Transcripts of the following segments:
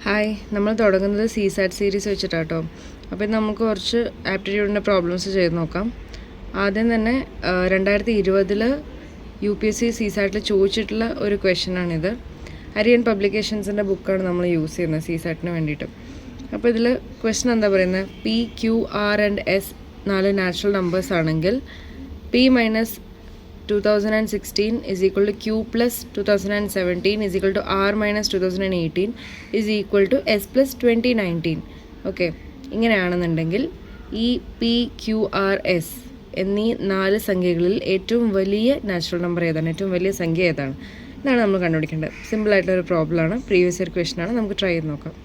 Hi, നമ്മൾ തുടങ്ങുന്നത് സീസാറ്റ് series വെച്ചിട്ടാട്ടോ. അപ്പോൾ നമുക്ക് കുറച്ച് ആപ്റ്റിറ്റ്യൂഡിൻ്റെ പ്രോബ്ലംസ് ചെയ്ത് നോക്കാം. ആദ്യം തന്നെ 2020 UPSC സീസാറ്റിൽ ചോദിച്ചിട്ടുള്ള ഒരു ക്വസ്റ്റ്യനാണിത്. അരിയൻ പബ്ലിക്കേഷൻസിൻ്റെ ബുക്കാണ് നമ്മൾ യൂസ് ചെയ്യുന്നത് സീസാറ്റിന് വേണ്ടിയിട്ട്. അപ്പോൾ ഇതിൽ ക്വസ്റ്റ്യൻ എന്താ പറയുന്നത്, P, Q, R and S 4 natural numbers ആണെങ്കിൽ P minus 2016 is equal to Q plus 2017 is equal to R minus 2018 is equal to S plus 2019. Okay, ഇങ്ങനെയാണെന്നുണ്ടെങ്കിൽ ഈ PQRS എന്നീ 4 സംഖ്യകളിൽ ഏറ്റവും വലിയ നാച്ചുറൽ നമ്പർ ഏതാണ്, ഏറ്റവും വലിയ സംഖ്യ ഏതാണ്, ഇതാണ് നമ്മൾ കണ്ടുപിടിക്കേണ്ടത്. സിമ്പിളായിട്ടൊരു പ്രോബ്ലമാണ്, പ്രീവിയസ് ഇയർ ക്വസ്റ്റ്യനാണ്. നമുക്ക് ട്രൈ ചെയ്ത് നോക്കാം.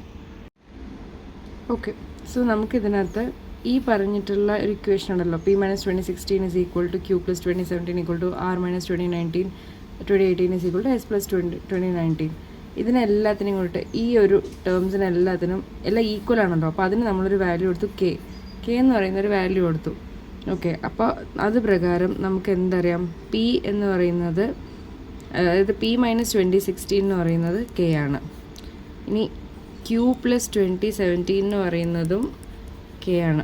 ഓക്കെ, സോ നമുക്കിതിനകത്ത് ഈ പറഞ്ഞിട്ടുള്ള ഒരു ഇക്വേഷൻ ഉണ്ടല്ലോ, P minus 2016 is equal to Q plus 2017 equal to R minus 2018 is equal to S plus 2019. ഇതിനെല്ലാത്തിനും കൂട്ട് ഈ ഒരു ടേംസിനെല്ലാത്തിനും എല്ലാം ഈക്വൽ ആണല്ലോ. അപ്പോൾ അതിന് നമ്മളൊരു വാല്യൂ കൊടുത്തു, കെ എന്ന് പറയുന്ന ഒരു വാല്യൂ കൊടുത്തു. ഓക്കെ, അപ്പോൾ അത് പ്രകാരം നമുക്ക് എന്തറിയാം, P എന്ന് പറയുന്നത്, അതായത് P minus 2016 എന്ന് പറയുന്നത് കെ ആണ്. ഇനി Q plus 2017 എന്ന് പറയുന്നതും കെ ആണ്.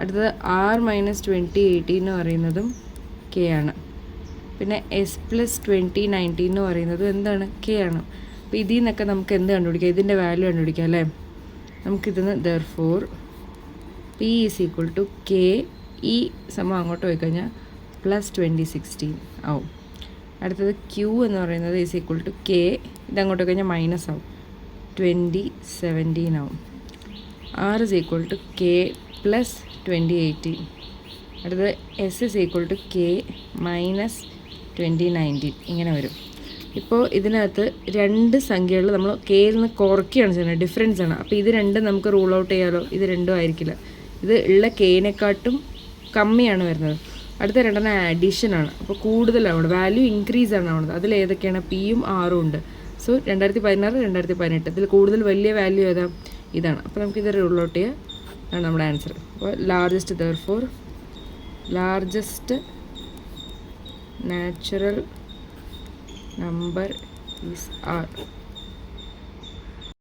അടുത്തത് R മൈനസ് 2018 എന്ന് പറയുന്നതും കെ ആണ്. പിന്നെ S പ്ലസ് 2019 എന്ന് പറയുന്നതും എന്താണ്, കെ ആണ്. അപ്പോൾ ഇതിൽ നിന്നൊക്കെ നമുക്ക് എന്ത് കണ്ടുപിടിക്കാം, ഇതിൻ്റെ വാല്യൂ കണ്ടുപിടിക്കാം അല്ലേ. നമുക്കിതിന് therefore P is equal to K, ഈ സമയം അങ്ങോട്ട് പോയി കഴിഞ്ഞാൽ പ്ലസ് 2016 ആവും. അടുത്തത് Q എന്ന് പറയുന്നത് ഈസ് ഈക്വൽ ടു കെ, ഇതങ്ങോട്ട് പോയി കഴിഞ്ഞാൽ മൈനസ് ആവും, 2017 ആവും. R is equal to K plus 2018. അടുത്തത് S is equal to K minus 2019. ഇങ്ങനെ വരും. ഇപ്പോൾ ഇതിനകത്ത് രണ്ട് സംഖ്യകൾ നമ്മൾ കെയിൽ നിന്ന് കുറയ്ക്കുകയാണ് ചെയ്യുന്നത്, ഡിഫറൻസ് ആണ്. അപ്പോൾ ഇത് രണ്ടും നമുക്ക് റൂൾ ഔട്ട് ചെയ്യാലോ, ഇത് രണ്ടും ആയിരിക്കില്ല. ഇത് ഉള്ള കെയിനെക്കാട്ടും കമ്മിയാണ് വരുന്നത്. അടുത്ത രണ്ടെണ്ണം അഡീഷനാണ്, അപ്പോൾ കൂടുതലാണ്, വാല്യൂ ഇൻക്രീസ് ആണ് ആവുന്നത്. അതിൽ ഏതൊക്കെയാണ്, പിയും ആറും ഉണ്ട്. സോ 2016, 2018 ഇതിൽ കൂടുതൽ വലിയ വാല്യൂ ഏതാ, ഇതാണ്. അപ്പോൾ നമുക്കിത് റൂൾ ഔട്ട് ചെയ്യാം, ആണ് നമ്മുടെ ആൻസർ. അപ്പോൾ therefore largest natural number is R.